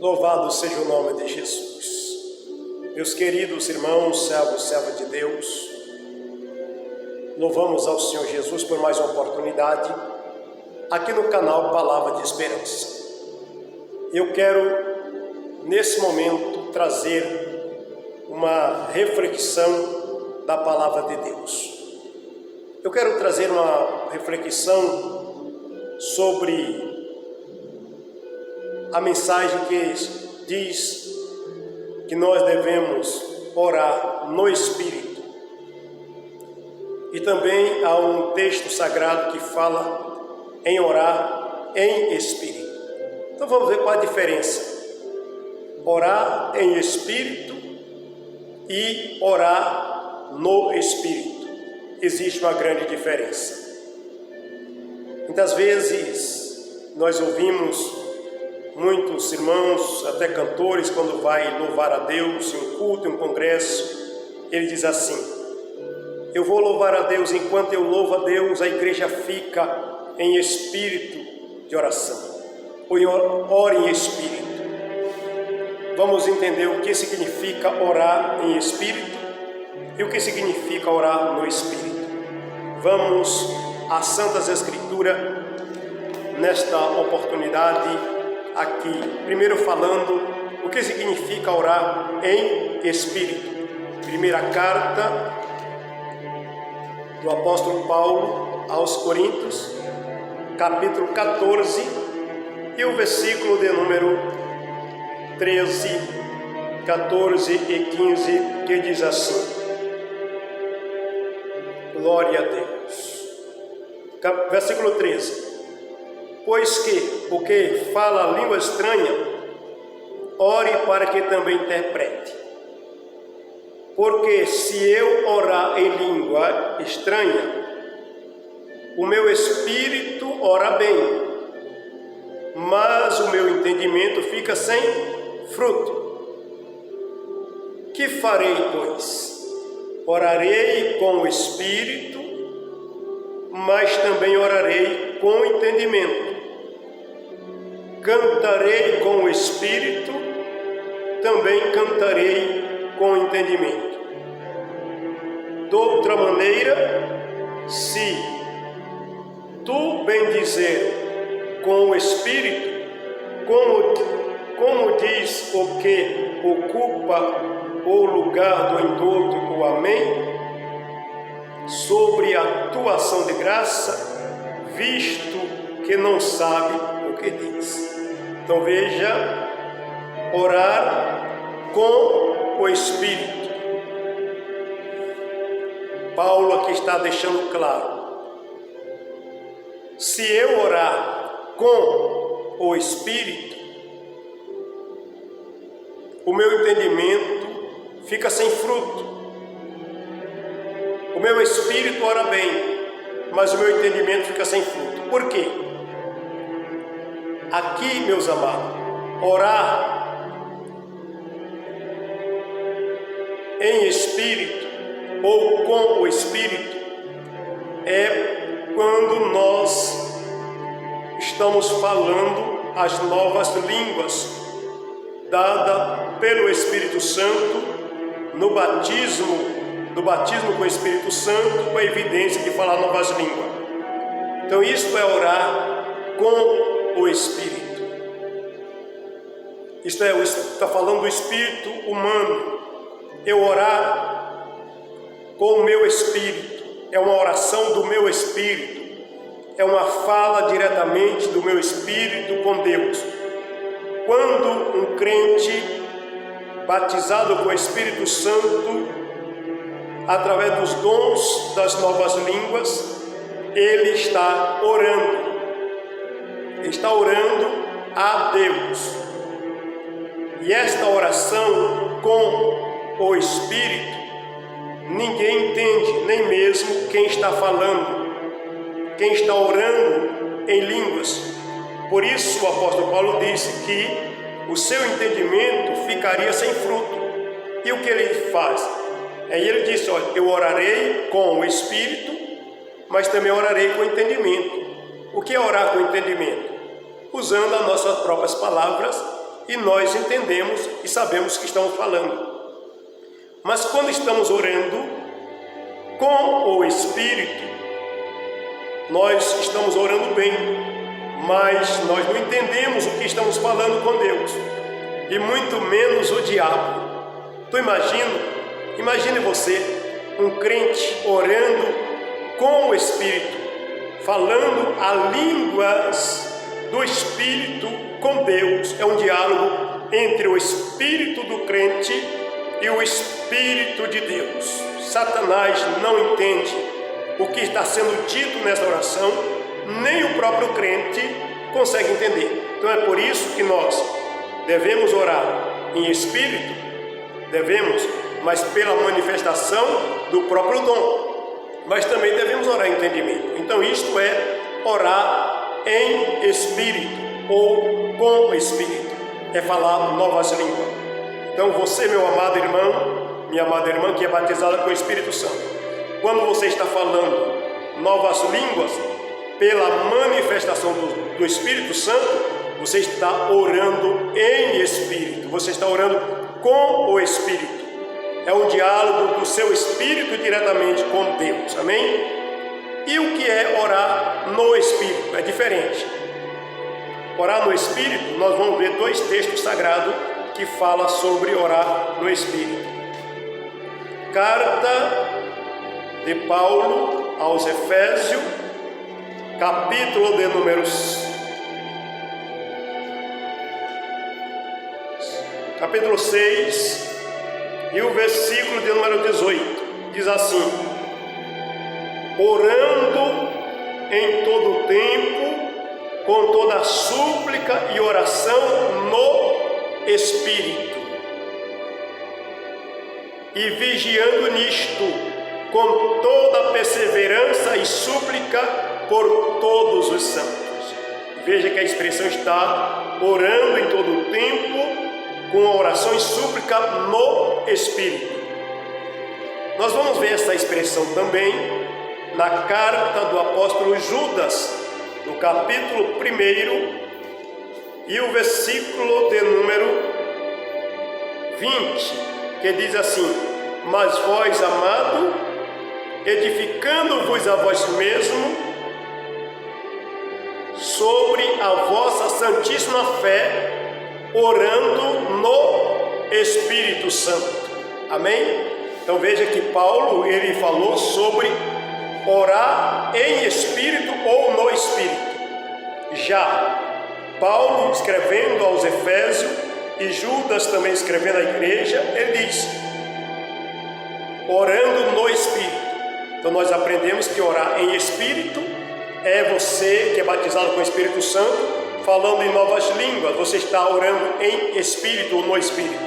Louvado seja o nome de Jesus. Meus queridos irmãos, servos, servas de Deus, louvamos ao Senhor Jesus por mais uma oportunidade aqui no canal Palavra de Esperança. Eu quero, nesse momento, trazer uma reflexão da Palavra de Deus. Eu quero trazer uma reflexão sobre a mensagem que diz que nós devemos orar no Espírito. E também há um texto sagrado que fala em orar em Espírito. Então vamos ver qual a diferença. Orar em Espírito e orar no Espírito. Existe uma grande diferença. Muitas vezes nós ouvimos muitos irmãos, até cantores, quando vai louvar a Deus em um culto, em um congresso, ele diz assim: eu vou louvar a Deus, enquanto eu louvo a Deus, a igreja fica em espírito de oração, ou ora em espírito. Vamos entender o que significa orar em espírito e o que significa orar no espírito. Vamos às Santas Escrituras nesta oportunidade aqui, primeiro falando o que significa orar em Espírito. Primeira carta do apóstolo Paulo aos Coríntios, capítulo 14, e o versículo de número 13, 14 e 15, que diz assim: glória a Deus. Versículo 13: pois que o que fala língua estranha, ore para que também interprete. Porque se eu orar em língua estranha, o meu espírito ora bem, mas o meu entendimento fica sem fruto. Que farei, pois? Orarei com o espírito, mas também orarei com o entendimento. Cantarei com o espírito, também cantarei com o entendimento. De outra maneira, se tu bendizer com o espírito, como diz o que ocupa o lugar do endodo, o amém, sobre a tua ação de graça, visto que não sabe o que diz. Então veja, orar com o Espírito. Paulo aqui está deixando claro: se eu orar com o Espírito, o meu entendimento fica sem fruto. O meu espírito ora bem, mas o meu entendimento fica sem fruto. Por quê? Aqui, meus amados, orar em espírito ou com o espírito é quando nós estamos falando as novas línguas dadas pelo Espírito Santo no batismo com o Espírito Santo, com a evidência de falar novas línguas. Então isto é orar com o Espírito. Isto é, está falando do Espírito humano. Eu orar com o meu Espírito é uma oração do meu Espírito, é uma fala diretamente do meu Espírito com Deus. Quando um crente batizado com o Espírito Santo, através dos dons das novas línguas, ele está orando a Deus. E esta oração com o Espírito, ninguém entende, nem mesmo quem está falando, quem está orando em línguas. Por isso o apóstolo Paulo disse que o seu entendimento ficaria sem fruto. E o que ele faz? Aí ele disse: olha, eu orarei com o Espírito, mas também orarei com o entendimento. O que é orar com o entendimento? Usando as nossas próprias palavras e nós entendemos e sabemos o que estamos falando. Mas quando estamos orando com o Espírito, nós estamos orando bem, mas nós não entendemos o que estamos falando com Deus, e muito menos o diabo. Tu imagine você, um crente orando com o Espírito, falando a línguas do Espírito com Deus. É um diálogo entre o Espírito do crente e o Espírito de Deus. Satanás não entende o que está sendo dito nessa oração, nem o próprio crente consegue entender. Então é por isso que nós devemos orar em espírito, mas pela manifestação do próprio dom, mas também devemos orar em entendimento. Então isto é orar em espírito ou com o Espírito, é falar novas línguas. Então você, meu amado irmão, minha amada irmã que é batizada com o Espírito Santo, quando você está falando novas línguas pela manifestação do Espírito Santo, você está orando em espírito, você está orando com o Espírito. É um diálogo do seu espírito diretamente com Deus, amém? E o que é orar no Espírito? É diferente. Orar no Espírito, nós vamos ver 2 textos sagrados que falam sobre orar no Espírito. Carta de Paulo aos Efésios, capítulo de capítulo 6 e o versículo de número 18, diz assim: orando em todo o tempo, com toda súplica e oração no Espírito, e vigiando nisto, com toda perseverança e súplica por todos os santos. Veja que a expressão está orando em todo o tempo, com oração e súplica no Espírito. Nós vamos ver essa expressão também na carta do apóstolo Judas, no capítulo 1 e o versículo de número 20, que diz assim: mas vós, amado, edificando-vos a vós mesmo sobre a vossa santíssima fé, orando no Espírito Santo. Amém? Então veja que Paulo, ele falou sobre orar em espírito ou no Espírito. Já Paulo, escrevendo aos Efésios, e Judas também escrevendo à igreja, ele diz orando no Espírito. Então nós aprendemos que orar em espírito é você que é batizado com o Espírito Santo, falando em novas línguas, você está orando em espírito ou no Espírito.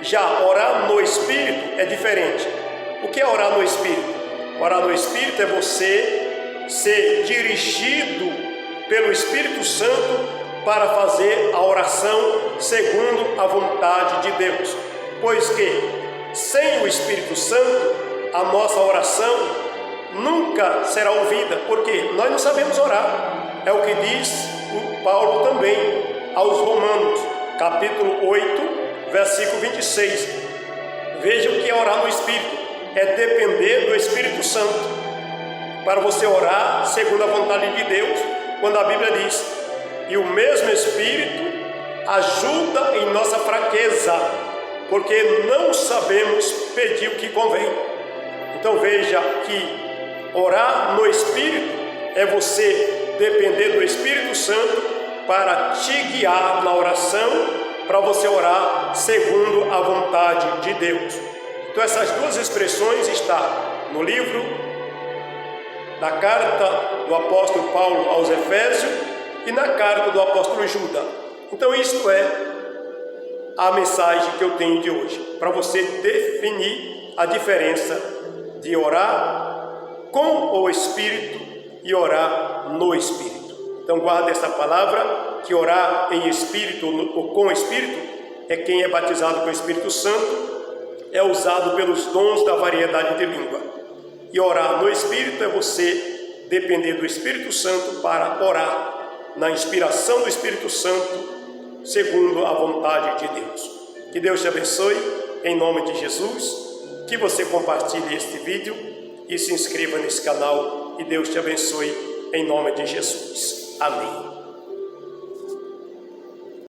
Já orar no Espírito é diferente. O que é orar no Espírito? Orar no Espírito é você ser dirigido pelo Espírito Santo para fazer a oração segundo a vontade de Deus. Pois que sem o Espírito Santo, a nossa oração nunca será ouvida, porque nós não sabemos orar. É o que diz o Paulo também aos Romanos, capítulo 8, versículo 26. Veja o que é orar no Espírito: é depender do Espírito Santo para você orar segundo a vontade de Deus, quando a Bíblia diz: e o mesmo Espírito ajuda em nossa fraqueza, porque não sabemos pedir o que convém. Então veja que orar no Espírito é você depender do Espírito Santo para te guiar na oração, para você orar segundo a vontade de Deus. Então essas duas expressões estão no livro da carta do apóstolo Paulo aos Efésios e na carta do apóstolo Judas. Então isto é a mensagem que eu tenho de hoje, para você definir a diferença de orar com o Espírito e orar no Espírito. Então guarda essa palavra, que orar em Espírito ou com Espírito é quem é batizado com o Espírito Santo, é usado pelos dons da variedade de língua. E orar no Espírito é você depender do Espírito Santo para orar na inspiração do Espírito Santo segundo a vontade de Deus. Que Deus te abençoe, em nome de Jesus, que você compartilhe este vídeo e se inscreva nesse canal, e Deus te abençoe, em nome de Jesus. Amém.